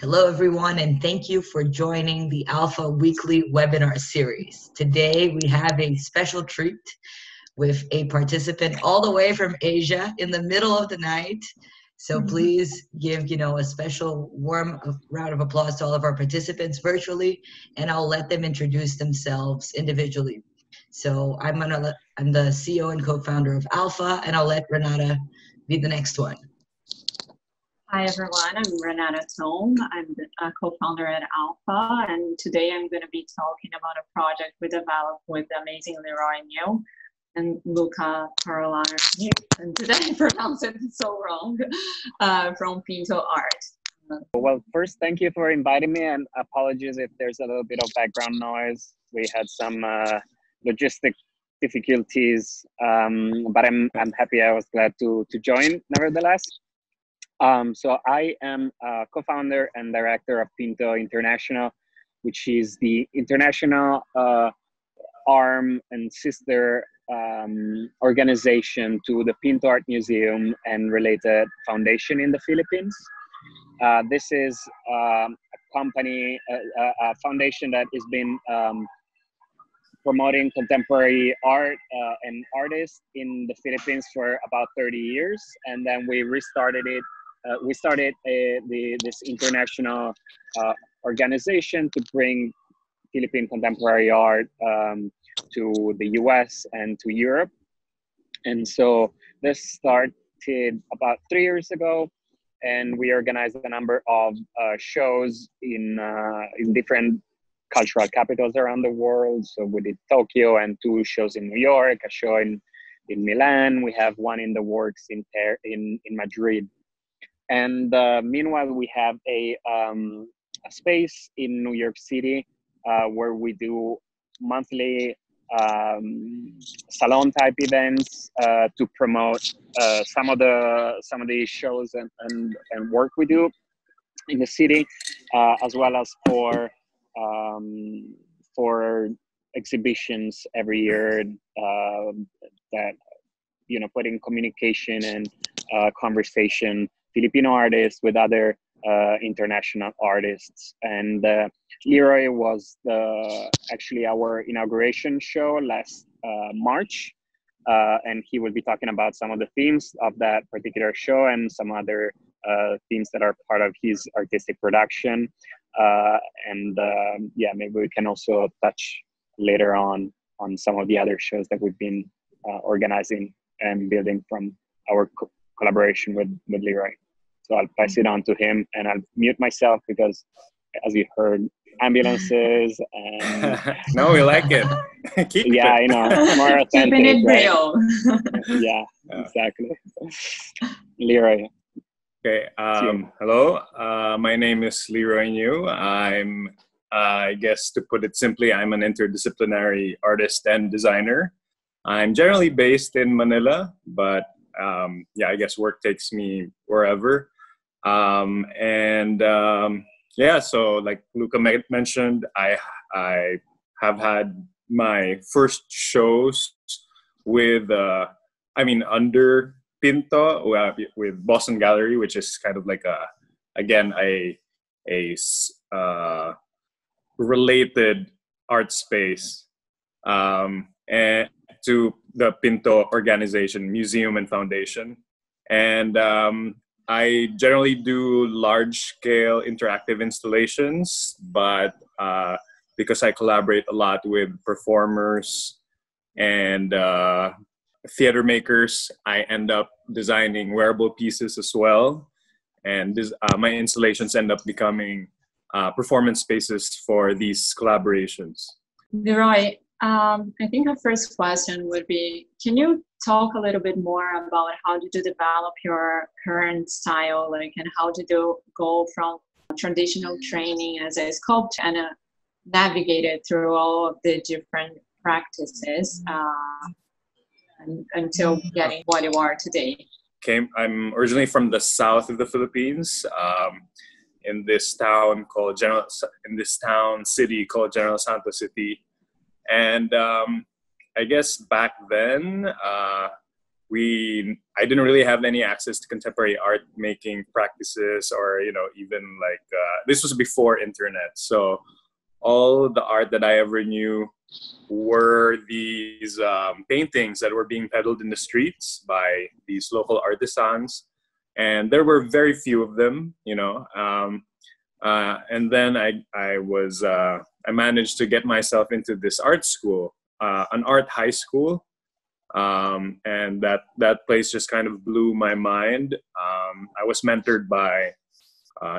Hello, everyone, and thank you for joining the Alpha Weekly webinar series. Today, we have a special treat with a participant all the way from Asia in the middle of the night. So please give, a special warm round of applause to all of our participants virtually, and I'll let them introduce themselves individually. So I'm the CEO and co-founder of Alpha, and I'll let Renata be the next one. Hi everyone, I'm Renata Thome. I'm the co-founder at Alpha, and today I'm going to be talking about a project we developed with the amazing Leeroy and Luca Parolari, and today I pronounced it so wrong, from Pinto Art. Well, first, thank you for inviting me, and apologies if there's a little bit of background noise. We had some logistic difficulties, but I'm happy. I was glad to join nevertheless. So I am a co-founder and director of Pinto International, which is the international arm and sister organization to the Pinto Art Museum and related foundation in the Philippines. This is a company, a foundation that has been promoting contemporary art and artists in the Philippines for about 30 years. And then we restarted it. We started this international organization to bring Philippine contemporary art to the US and to Europe. And so this started about 3 years ago, and we organized a number of shows in different cultural capitals around the world. So we did Tokyo and 2 shows in New York, a show in Milan. We have one in the works in Madrid. And meanwhile, we have a space in New York City where we do monthly salon type events to promote some of the shows and work we do in the city, as well as for exhibitions every year that put in communication and conversation Filipino artists with other international artists. And Leeroy was actually our inauguration show last March, and he will be talking about some of the themes of that particular show and some other themes that are part of his artistic production. Maybe we can also touch later on some of the other shows that we've been organizing and building from our collaboration with Leeroy. So I'll pass it on to him, and I'll mute myself because, as you heard, ambulances and no, we like it. Keep it. I know, more authentic. Keeping it right? real. Yeah, exactly. Leeroy. Okay. Hello. My name is Leeroy and Luca. I guess to put it simply, I'm an interdisciplinary artist and designer. I'm generally based in Manila, but I guess work takes me wherever. So like Luca mentioned, I have had my first shows with, under Pinto with Boston Gallery, which is kind of like a related art space and to the Pinto organization, museum and foundation. And I generally do large-scale interactive installations, but because I collaborate a lot with performers and theater makers, I end up designing wearable pieces as well. And my installations end up becoming performance spaces for these collaborations. Leeroy, I think our first question would be, can you talk a little bit more about how did you develop your current style, and how did you go from traditional training as a sculptor and navigated through all of the different practices until getting what you are today? I'm originally from the south of the Philippines, in this city called General Santos City. And I guess back then, I didn't really have any access to contemporary art making practices, or even like this was before internet. So all the art that I ever knew were these paintings that were being peddled in the streets by these local artisans, and there were very few of them, and then I managed to get myself into this art school, an art high school, and that place just kind of blew my mind. I was mentored by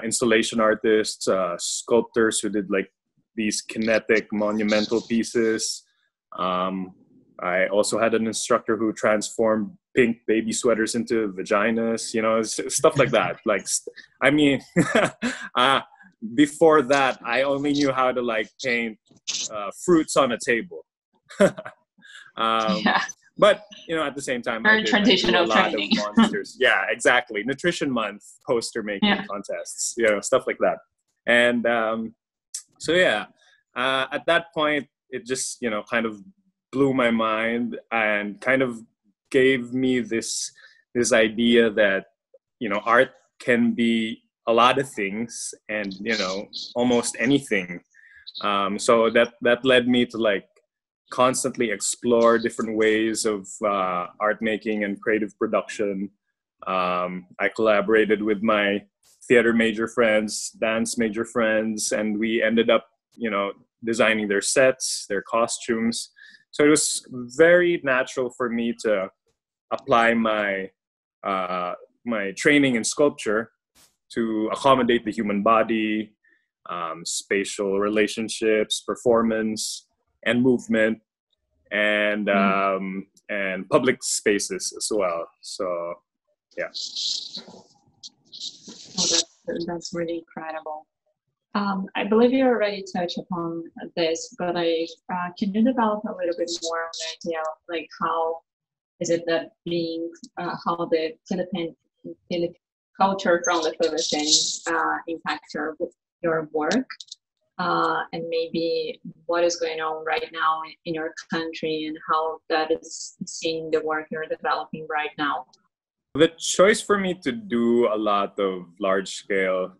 installation artists, sculptors who did like these kinetic monumental pieces. I also had an instructor who transformed pink baby sweaters into vaginas, stuff like that. Like, I mean, before that, I only knew how to like paint fruits on a table. Yeah. But at the same time, Very I did traditional a lot training. of monsters. Yeah, exactly. Nutrition Month poster making contests, stuff like that. And so yeah, at that point, it just kind of blew my mind and kind of gave me this idea that art can be a lot of things, and almost anything. So that led me to like constantly explore different ways of art making and creative production. I collaborated with my theater major friends, dance major friends, and we ended up designing their sets, their costumes. So it was very natural for me to apply my my training in sculpture to accommodate the human body, spatial relationships, performance, and movement, and public spaces as well. So yeah. Oh, that's really incredible. I believe you already touched upon this, but can you develop a little bit more on the idea of like how is it that being how the Philippine culture from the Philippines impacts your work, and maybe what is going on right now in your country and how that is seeing the work you're developing right now? The choice for me to do a lot of large-scale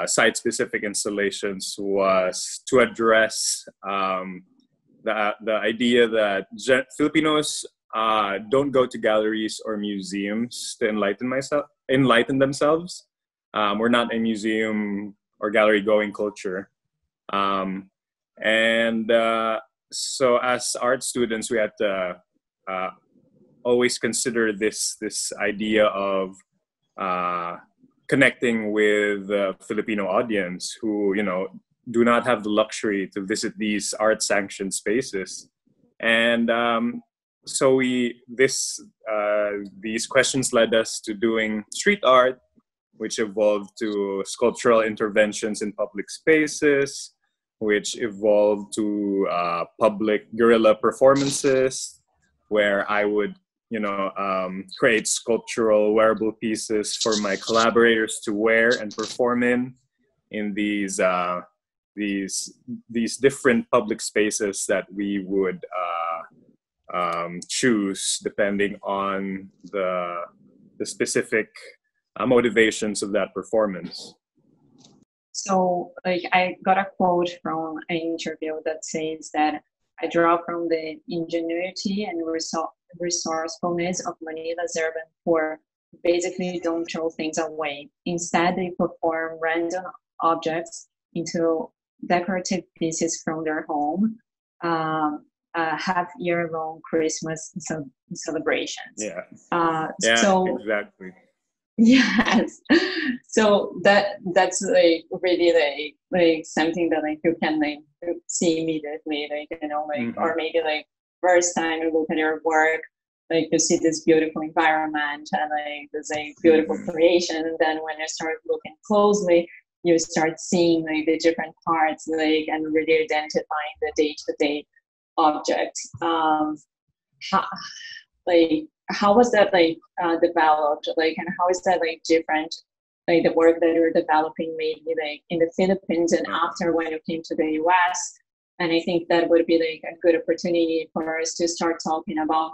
site-specific installations was to address the idea that Filipinos don't go to galleries or museums to enlighten themselves. We're not a museum or gallery-going culture, and so as art students, we had to always consider this idea of connecting with the Filipino audience who do not have the luxury to visit these art sanctioned spaces. And so these questions led us to doing street art, which evolved to sculptural interventions in public spaces, which evolved to public guerrilla performances, where I would create sculptural wearable pieces for my collaborators to wear and perform in these different public spaces that we would choose depending on the specific motivations of that performance. So, like, I got a quote from an interview that says that I draw from the ingenuity and resourcefulness of Manila's urban poor. Basically, don't throw things away. Instead, they perform random objects into decorative pieces from their home. Have year-long Christmas celebrations. Yeah. So exactly. Yes. So that's like really like something that like you can like see immediately, or maybe like first time you look at your work, like you see this beautiful environment and like this like beautiful creation, and then when you start looking closely, you start seeing like the different parts, like, and really identifying the day-to-day object. How was that like developed, like, and how is that like different, like the work that you're developing maybe like in the Philippines and after when you came to the US? And I think that would be like a good opportunity for us to start talking about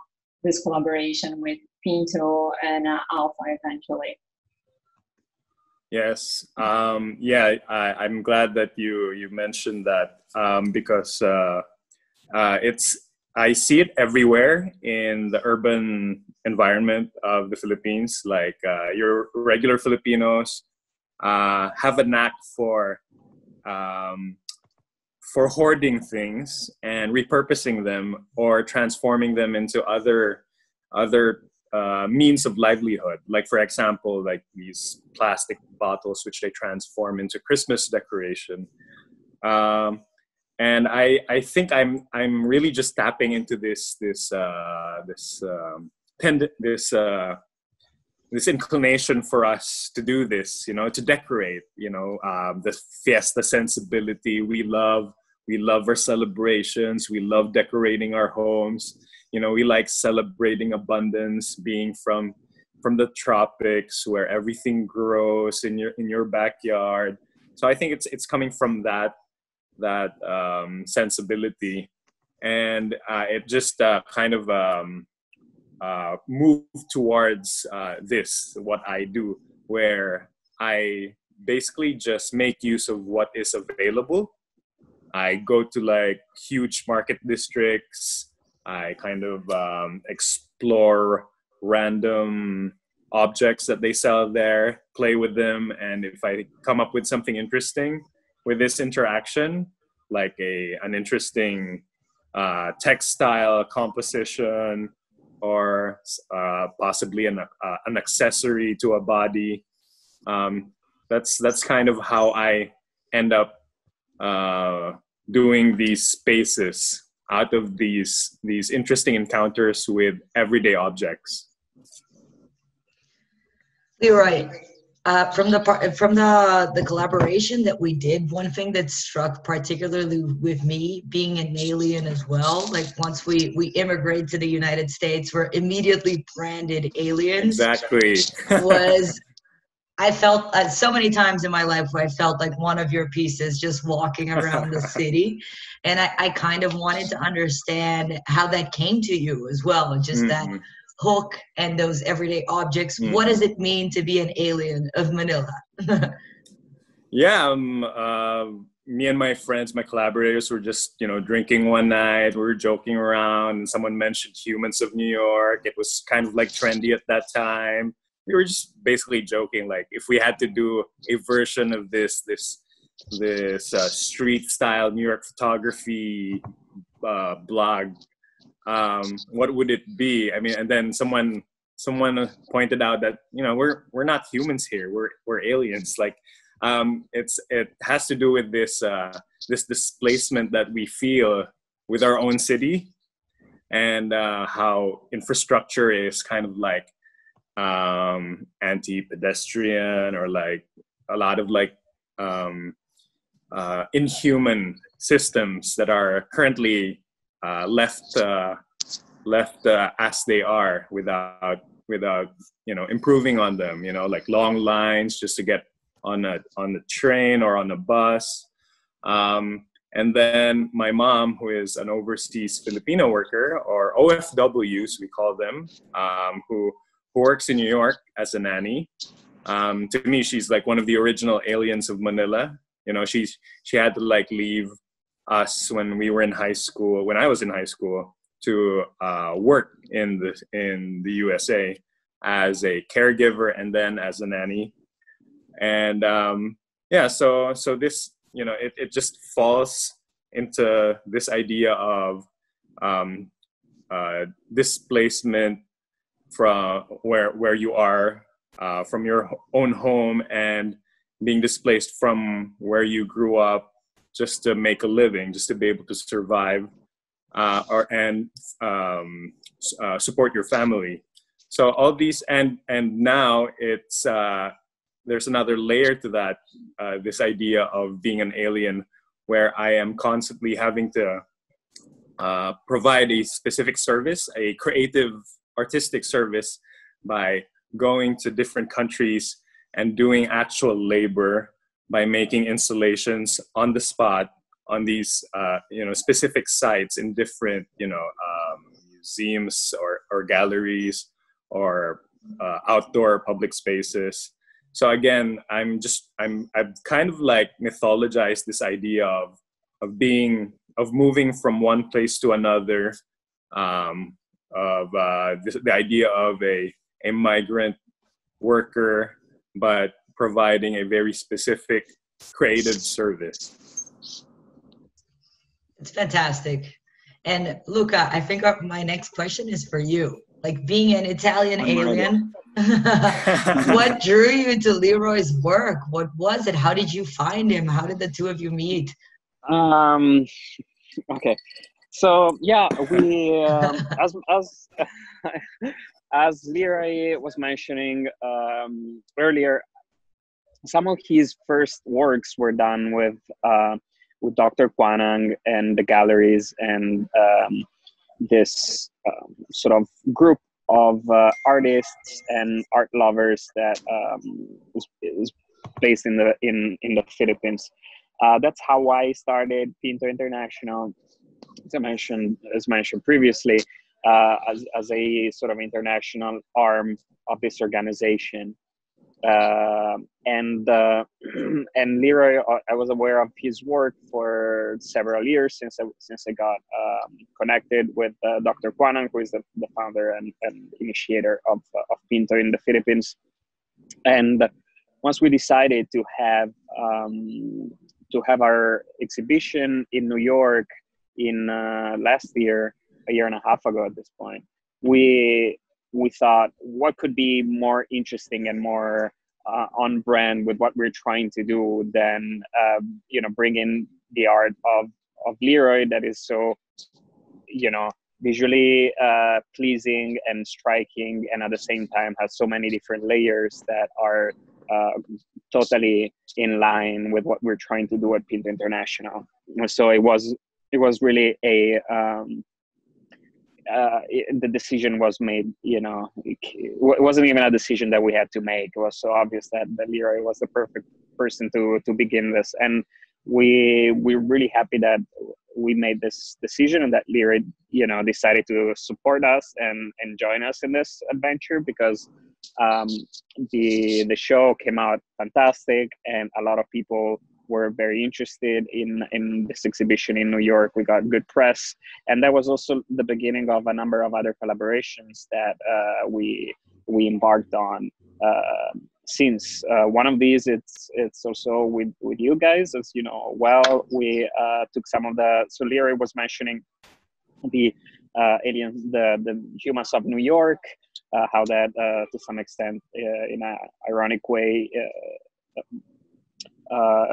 this collaboration with Pinto and Alpha eventually. Yes. I'm glad that you mentioned that, because I see it everywhere in the urban environment of the Philippines. Like, your regular Filipinos have a knack for hoarding things and repurposing them or transforming them into other means of livelihood. Like, for example, like these plastic bottles, which they transform into Christmas decoration. And I think I'm really just tapping into this inclination for us to do this, to decorate, the fiesta sensibility. We love our celebrations. We love decorating our homes. We like celebrating abundance, being from the tropics where everything grows in your backyard. So I think it's coming from that sensibility, and it just kind of move towards what I do, where I basically just make use of what is available. I go to like huge market districts. I kind of explore random objects that they sell there, play with them, and if I come up with something interesting with this interaction, like an interesting textile composition, or possibly an accessory to a body, that's kind of how I end up doing these spaces out of these interesting encounters with everyday objects. Leeroy, from the collaboration that we did, one thing that struck particularly with me, being an alien as well, like once we immigrate to the United States, we're immediately branded aliens. Exactly. Was I felt so many times in my life where I felt like one of your pieces just walking around the city. And I kind of wanted to understand how that came to you as well. Just that hook and those everyday objects. What does it mean to be an alien of Manila? Yeah, me and my friends, my collaborators, were just, drinking one night. We were joking around, and someone mentioned Humans of New York. It was kind of like trendy at that time. We were just basically joking, like if we had to do a version of this street style New York photography blog, what would it be? I mean, and then someone pointed out that we're not humans here. We're aliens. Like, it has to do with this displacement that we feel with our own city, and how infrastructure is kind of like anti-pedestrian, or like a lot of like inhuman systems that are currently left as they are, without improving on them. Like long lines just to get on a train or on a bus. And then my mom, who is an overseas Filipino worker, or OFWs we call them, who works in New York as a nanny. To me, she's like one of the original aliens of Manila. She had to like leave us when we were in high school, when I was in high school, to work in the USA as a caregiver and then as a nanny. And so this, it just falls into this idea of displacement from where you are, from your own home, and being displaced from where you grew up just to make a living, just to be able to survive, and support your family. So all these, and now it's there's another layer to that, this idea of being an alien, where I am constantly having to provide a specific service, a creative, artistic service, by going to different countries and doing actual labor, by making installations on the spot on these specific sites in different museums or galleries or outdoor public spaces. So again, I've kind of like mythologized this idea of moving from one place to another, the idea of a migrant worker, but providing a very specific creative service. It's fantastic. And Luca, I think my next question is for you. Like, being an Italian alien, what drew you to Leeroy's work? What was it? How did you find him? How did the two of you meet? Okay, so yeah, we as Leeroy was mentioning earlier, some of his first works were done with Dr. Kwanang and the galleries and this sort of group of artists and art lovers that is based in the Philippines. That's how I started Pinto International, as mentioned previously, as a sort of international arm of this organization. And Leeroy, I was aware of his work for several years since I got connected with Dr. Kwanang, who is the founder and initiator of Pinto in the Philippines. And once we decided to have our exhibition in New York in last year, a year and a half ago at this point, we thought, what could be more interesting and more on brand with what we're trying to do than bring in the art of Leeroy that is so visually pleasing and striking, and at the same time has so many different layers that are totally in line with what we're trying to do at Pinto International. So it was really the decision was made, it wasn't even a decision that we had to make. It was so obvious that Leeroy was the perfect person to begin this. And we're really happy that we made this decision and that Leeroy, decided to support us and join us in this adventure, because the show came out fantastic and a lot of people were very interested in this exhibition in New York. We got good press, and that was also the beginning of a number of other collaborations that we embarked on. Since one of these, it's also with you guys, as you know. Well, we took some of so Leeroy was mentioning the aliens, the humans of New York, how that to some extent, in an ironic way,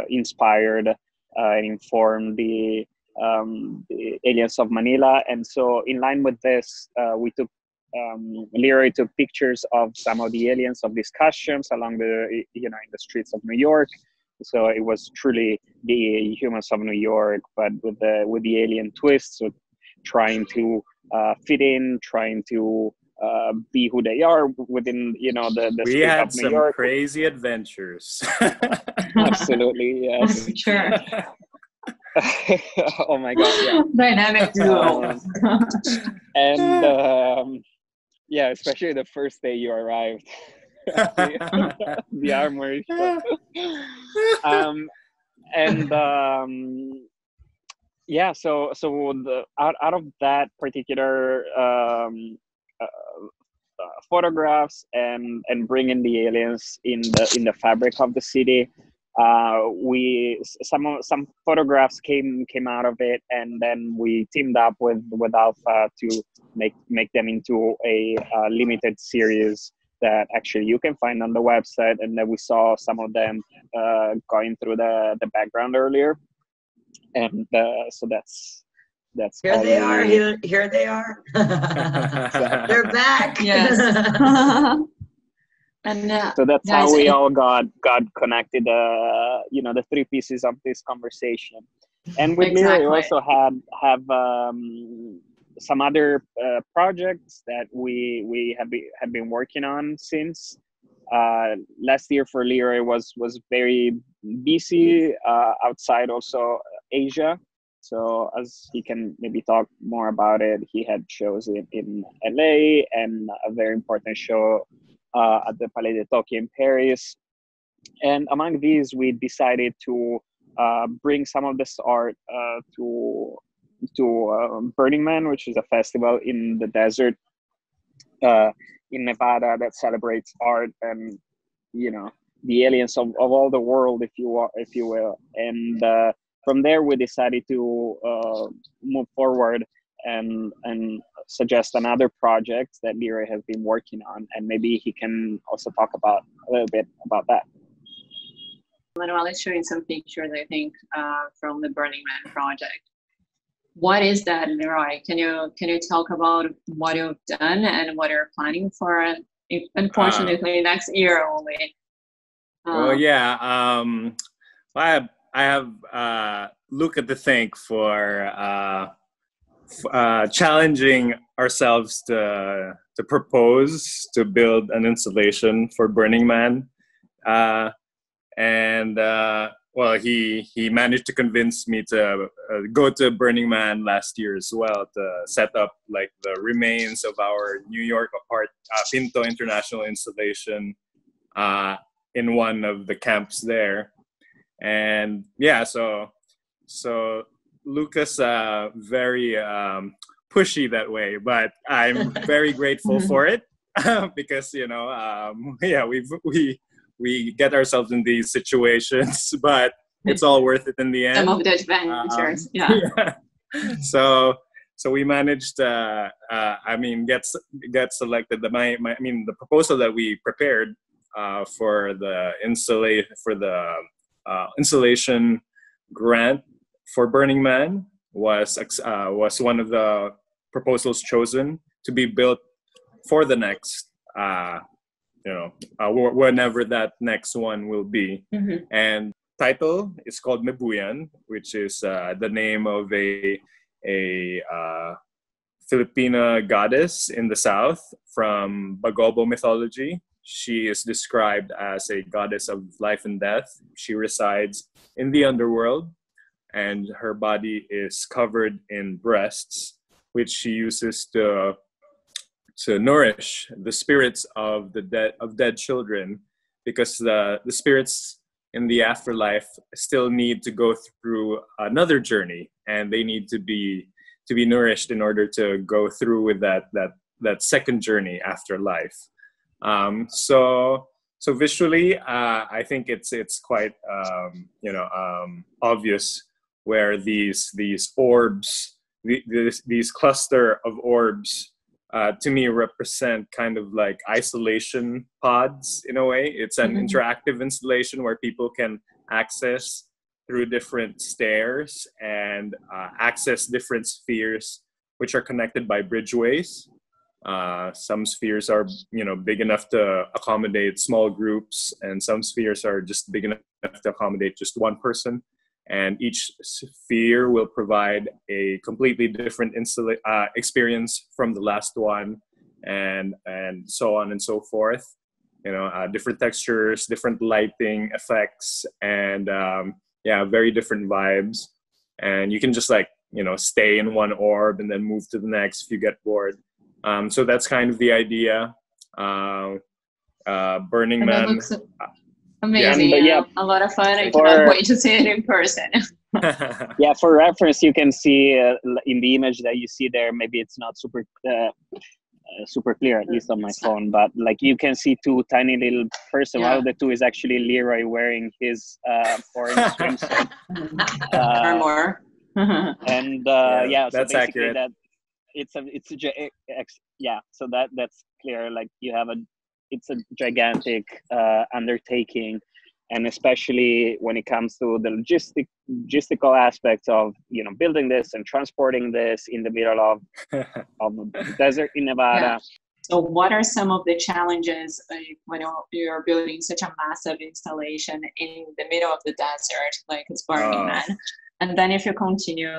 inspired and informed the aliens of Manila. And so in line with this, Leeroy took pictures of some of the aliens of these costumes along in the streets of New York. So it was truly the humans of New York, but with the alien twist, so trying to fit in, trying to be who they are within, the we street had of New some York. crazy adventures. Absolutely, yes. Sure. Oh my God, yeah. Dynamic duo. And yeah, especially the first day you arrived. The armory show. Yeah, so out of that particular photographs and bringing the aliens in the fabric of the city, some photographs came out of it, and then we teamed up with Alpha to make them into a limited series that actually you can find on the website, and then we saw some of them going through the background earlier, and so that's here they are. Here they are. They're back. Yes. And so that's guys, how we all got connected. The three pieces of this conversation, and with Leeroy, we also have some other projects that we have been working on since last year. For Leeroy was very busy outside also Asia, So as he can maybe talk more about it, he had shows in LA and a very important show at the Palais de Tokyo in Paris. And among these, we decided to bring some of this art to Burning Man, which is a festival in the desert in Nevada that celebrates art and, you know, the aliens of all the world, if you will. And from there, we decided to move forward and suggest another project that Leeroy has been working on, and maybe he can also talk about a little bit about that. Manuel is showing some pictures, I think, from the Burning Man project. What is that, Leeroy? Can you talk about what you've done and what you're planning for? Unfortunately, next year only. Well, yeah. I have Luca to thank for challenging ourselves to propose to build an installation for Burning Man, and well, he managed to convince me to go to Burning Man last year as well to set up like the remains of our New York Pinto International installation in one of the camps there. And yeah, so Lucas very pushy that way, but I'm very grateful for it because, you know, yeah, we get ourselves in these situations, but it's all worth it in the end. Some of the adventures, yeah. So we managed to, I mean, get selected. The proposal that we prepared for the installation grant for Burning Man was one of the proposals chosen to be built for the next, whenever that next one will be. Mm-hmm. And title is called Mebuyan, which is the name of a Filipino goddess in the south from Bagobo mythology. She is described as a goddess of life and death. She resides in the underworld, and her body is covered in breasts, which she uses to nourish the spirits of dead children, because the spirits in the afterlife still need to go through another journey, and they need to be nourished in order to go through with that second journey after life. So visually, I think it's quite obvious where these orbs, these cluster of orbs, to me represent kind of like isolation pods in a way. It's an interactive installation where people can access through different stairs and access different spheres which are connected by bridgeways. Some spheres are, big enough to accommodate small groups, and some spheres are just big enough to accommodate just one person. And each sphere will provide a completely different experience from the last one, and so on and so forth. Different textures, different lighting effects, and very different vibes. And you can just stay in one orb and then move to the next if you get bored. So that's kind of the idea. Burning Man. Amazing. Yeah, a lot of fun. I cannot wait to see it in person. Yeah, for reference, you can see in the image that you see there, maybe it's not super clear, at least on my phone, but you can see two tiny little person. One of the two is actually Leeroy wearing his orange swimsuit. Or more. And so that's basically accurate. So that's clear. It's a gigantic undertaking, and especially when it comes to the logistical aspects of building this and transporting this in the middle of the desert in Nevada. Yeah. So what are some of the challenges when you're building such a massive installation in the middle of the desert, like it's Burning Man? And then if you continue,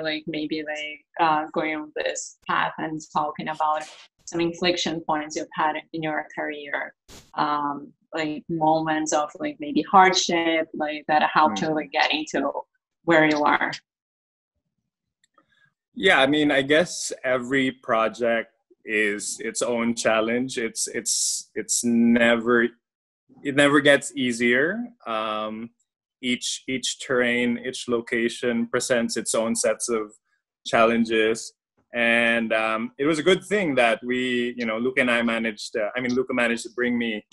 going on this path and talking about some inflection points you've had in your career, moments of maybe hardship, that helped you getting to where you are. Yeah, I mean, I guess every project is its own challenge. It's never, it never gets easier. Each terrain, each location presents its own sets of challenges, and it was a good thing that we, Luca and I managed. Luca managed to bring me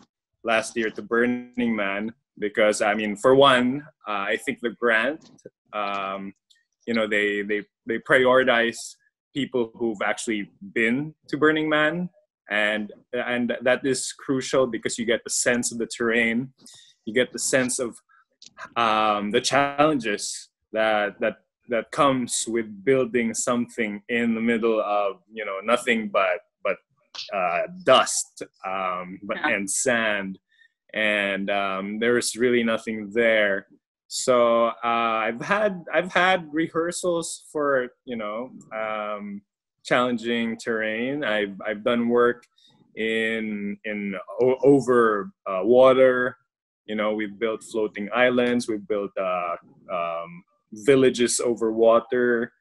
last year to Burning Man because, I mean, for one, I think the grant, they prioritize people who've actually been to Burning Man, and that is crucial because you get the sense of the terrain, you get the sense of the challenges that comes with building something in the middle of nothing but dust, and sand, and there's really nothing there. So I've had rehearsals for challenging terrain. I've done work in over water. We've built floating islands. We've built villages over water,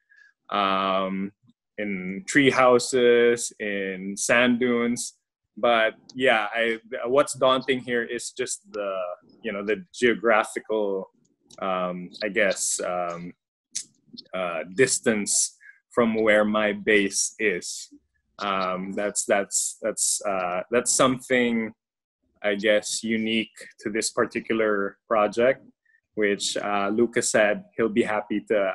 in tree houses, in sand dunes. But yeah, what's daunting here is just the geographical, distance from where my base is. That's something, I guess, unique to this particular project, which Luca said he'll be happy to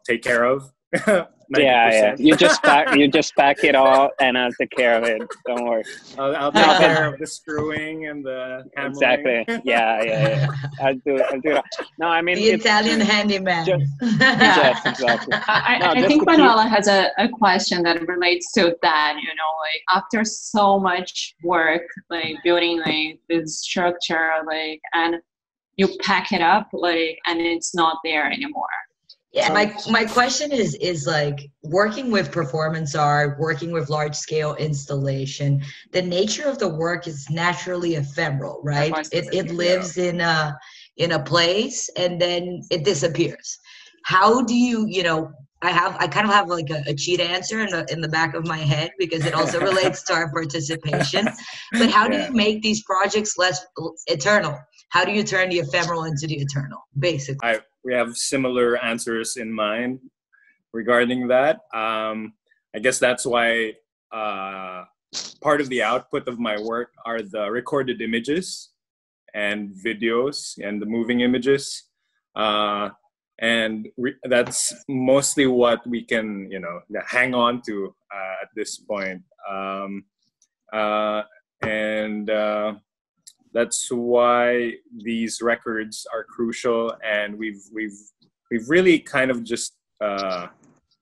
take care of. 90%. Yeah. You just pack it all, and I'll take care of it. Don't worry. I'll take care of the screwing and the hammering. Exactly. Yeah. I'll do it. No, I mean the Italian handyman. Yes, exactly. I think Manuela has a question that relates to that. Like after so much work, like building like this structure, like, and you pack it up, like, and it's not there anymore. Yeah, my question is like working with performance art, working with large scale installation. The nature of the work is naturally ephemeral, right? It lives in a place and then it disappears. How do you I kind of have like a cheat answer in the back of my head because it also relates to our participation. But how do you make these projects less eternal? How do you turn the ephemeral into the eternal, basically? We have similar answers in mind regarding that. I guess that's why part of the output of my work are the recorded images and videos and the moving images. That's mostly what we can, hang on to at this point. That's why these records are crucial, and we've really kind of just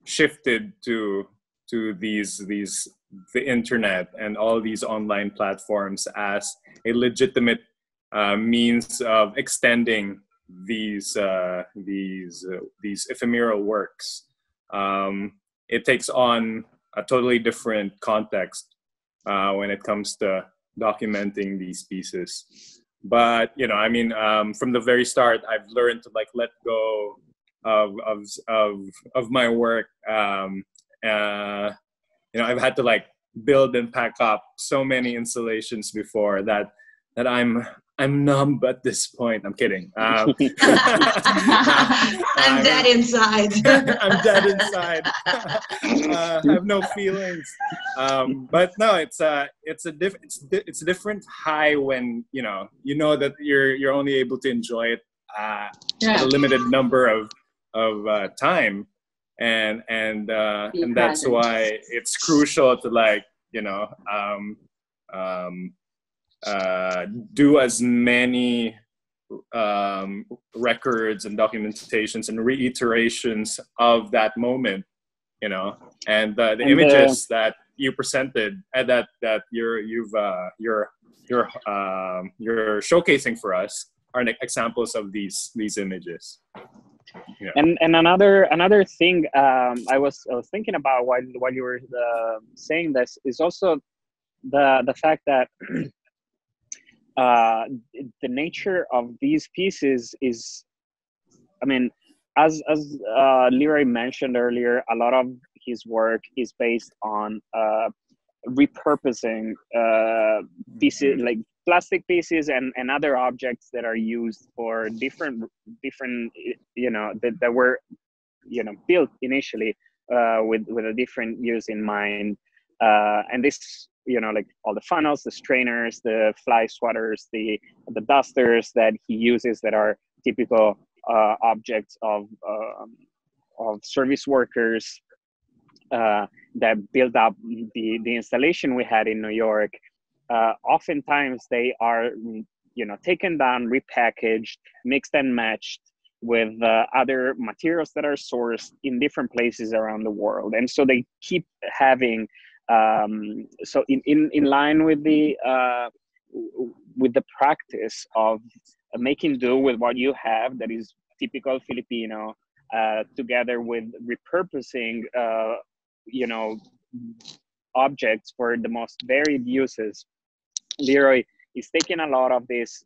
shifted to the internet and all these online platforms as a legitimate means of extending these ephemeral works. It takes on a totally different context when it comes to documenting these pieces. But from the very start, I've learned to like let go of my work. I've had to like build and pack up so many installations before that I'm numb at this point. I'm kidding. I'm dead inside. I'm dead inside. I have no feelings. But no, it's a different high when you know that you're only able to enjoy it a limited number of time, and that's why it's crucial to like do as many records and documentations and reiterations of that moment, and the images that you presented and that you're showcasing for us are examples of these images. Yeah. And another thing I was thinking about while you were saying this is also the fact that the nature of these pieces is, I mean, as Leeroy mentioned earlier, a lot of his work is based on repurposing pieces, like plastic pieces and other objects that are used for different that were built initially with a different use in mind. And this, like all the funnels, the strainers, the fly swatters, the dusters that he uses that are typical objects of service workers that build up the installation we had in New York. Oftentimes they are, taken down, repackaged, mixed and matched with other materials that are sourced in different places around the world. And so they keep having, so in line with the practice of making do with what you have that is typical Filipino, together with repurposing, objects for the most varied uses. Leeroy is taking a lot of these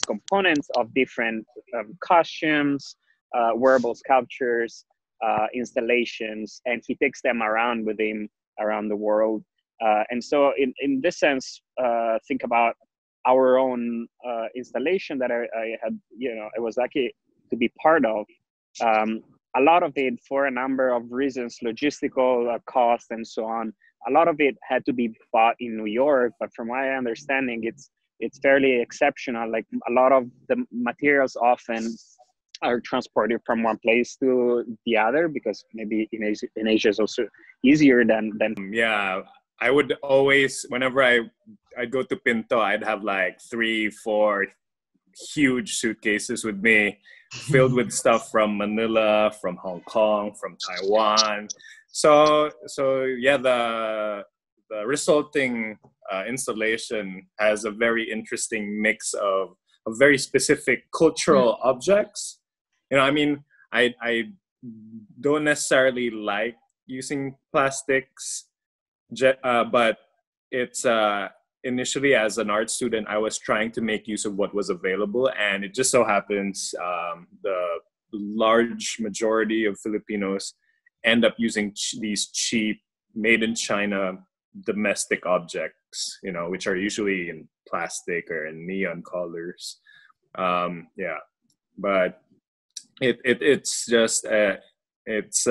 components of different costumes, wearable sculptures, installations, and he takes them around with him around the world. And so in this sense, think about our own installation that I had, I was lucky to be part of. A lot of it, for a number of reasons, logistical cost and so on, a lot of it had to be bought in New York. But from my understanding, it's fairly exceptional. Like a lot of the materials often are transported from one place to the other, because maybe in Asia is also easier than. Yeah, I would always, whenever I'd go to Pinto, I'd have like 3-4 huge suitcases with me, filled with stuff from Manila, from Hong Kong, from Taiwan. So yeah, the resulting installation has a very interesting mix of very specific cultural objects. I mean, I don't necessarily like using plastics, but it's initially, as an art student, I was trying to make use of what was available, and it just so happens the large majority of Filipinos end up using these cheap, made in China domestic objects, which are usually in plastic or in neon colors. Yeah, but it's just it's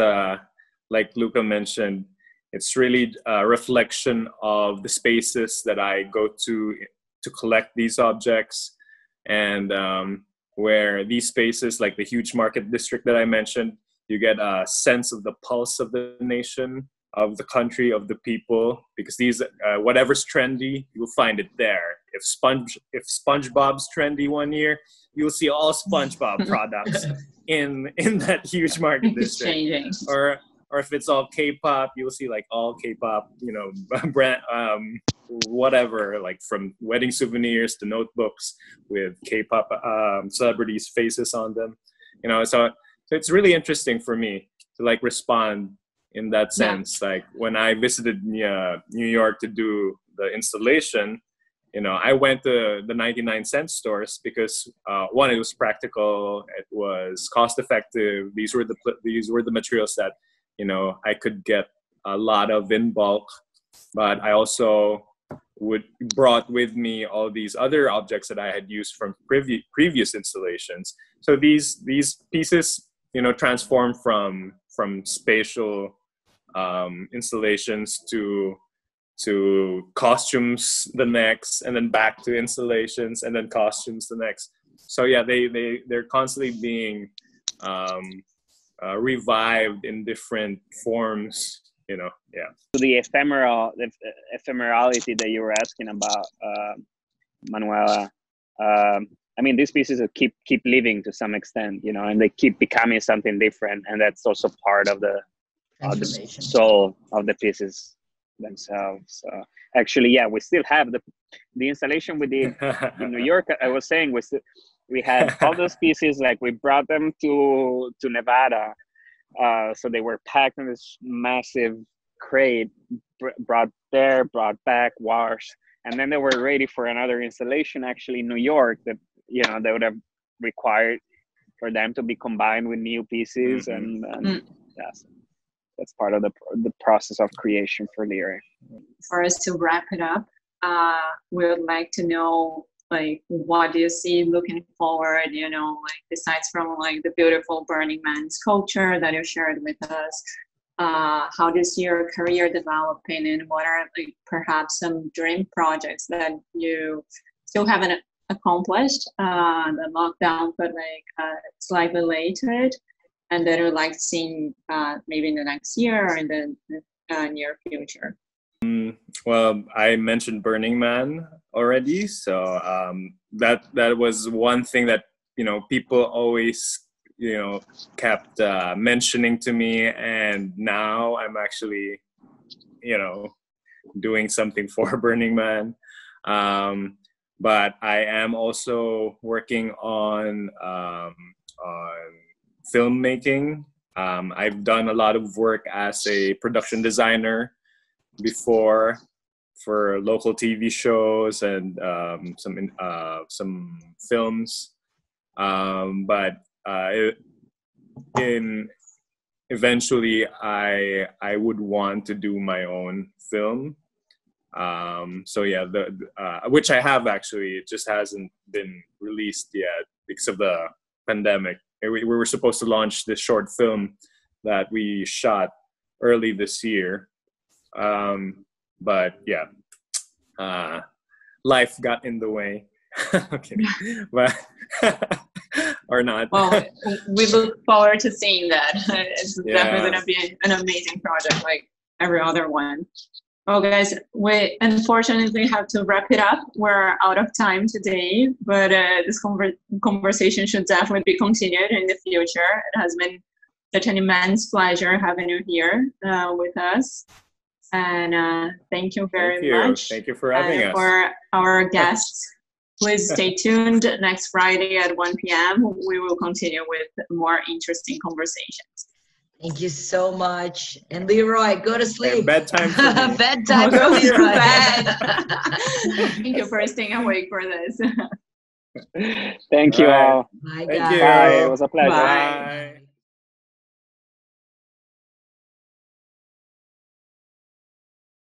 like Luca mentioned. It's really a reflection of the spaces that I go to collect these objects, and where these spaces, like the huge market district that I mentioned, you get a sense of the pulse of the nation, of the country, of the people, because these whatever's trendy, you'll find it there. If SpongeBob's trendy one year, you'll see all SpongeBob products in that huge market district. Or if it's all K-pop, you'll see like all K-pop, brand, whatever, like from wedding souvenirs to notebooks with K-pop celebrities' faces on them. So it's really interesting for me to like respond in that sense. Yeah. Like when I visited New York to do the installation, I went to the 99-cent stores because one, it was practical, it was cost effective. These were the materials that I could get a lot of in bulk, but I also brought with me all these other objects that I had used from previous installations. So these pieces, transform from spatial installations to costumes the next, and then back to installations, and then costumes the next. So yeah, they're constantly being revived in different forms, Yeah. So the ephemerality that you were asking about, Manuela. I mean, these pieces keep living to some extent, and they keep becoming something different, and that's also part of the soul of the pieces themselves. Actually, yeah, we still have the installation we did in New York. I was saying we had all those pieces, like we brought them to Nevada, so they were packed in this massive crate, brought there, brought back, washed, and then they were ready for another installation actually in New York that they would have required for them to be combined with new pieces. And yes. that's part of the process of creation for Leeroy. For us to wrap it up, we would like to know, like, what do you see looking forward, you know, like besides from like the beautiful Burning Man sculpture that you shared with us, how do you see your career developing, and what are like perhaps some dream projects that you still haven't accomplished, the lockdown, but like slightly later, and that you'd like to see maybe in the next year or in the near future? Well, I mentioned Burning Man already, so that was one thing that, you know, people always, you know, kept mentioning to me, and now I'm actually, you know, doing something for Burning Man. But I am also working on filmmaking. I've done a lot of work as a production designer before for local TV shows and some films, but eventually I would want to do my own film. So yeah, which I have actually, it just hasn't been released yet because of the pandemic. We were supposed to launch this short film that we shot early this year. But yeah, life got in the way. Okay, but or not. Well, we look forward to seeing that. It's definitely going to be an amazing project, like every other one. Well, guys, we unfortunately have to wrap it up. We're out of time today, but this conversation should definitely be continued in the future. It has been such an immense pleasure having you here with us. And thank you very much. Thank you for having us. For our guests, please stay tuned. Next Friday at 1 p.m. we will continue with more interesting conversations. Thank you so much. And Leeroy, go to sleep. And bedtime for me. Bedtime Go for to Leeroy. bed. Thank you for staying awake for this. Thank you all. Bye, Thank guys. you. Bye. It was a pleasure. Bye. Bye.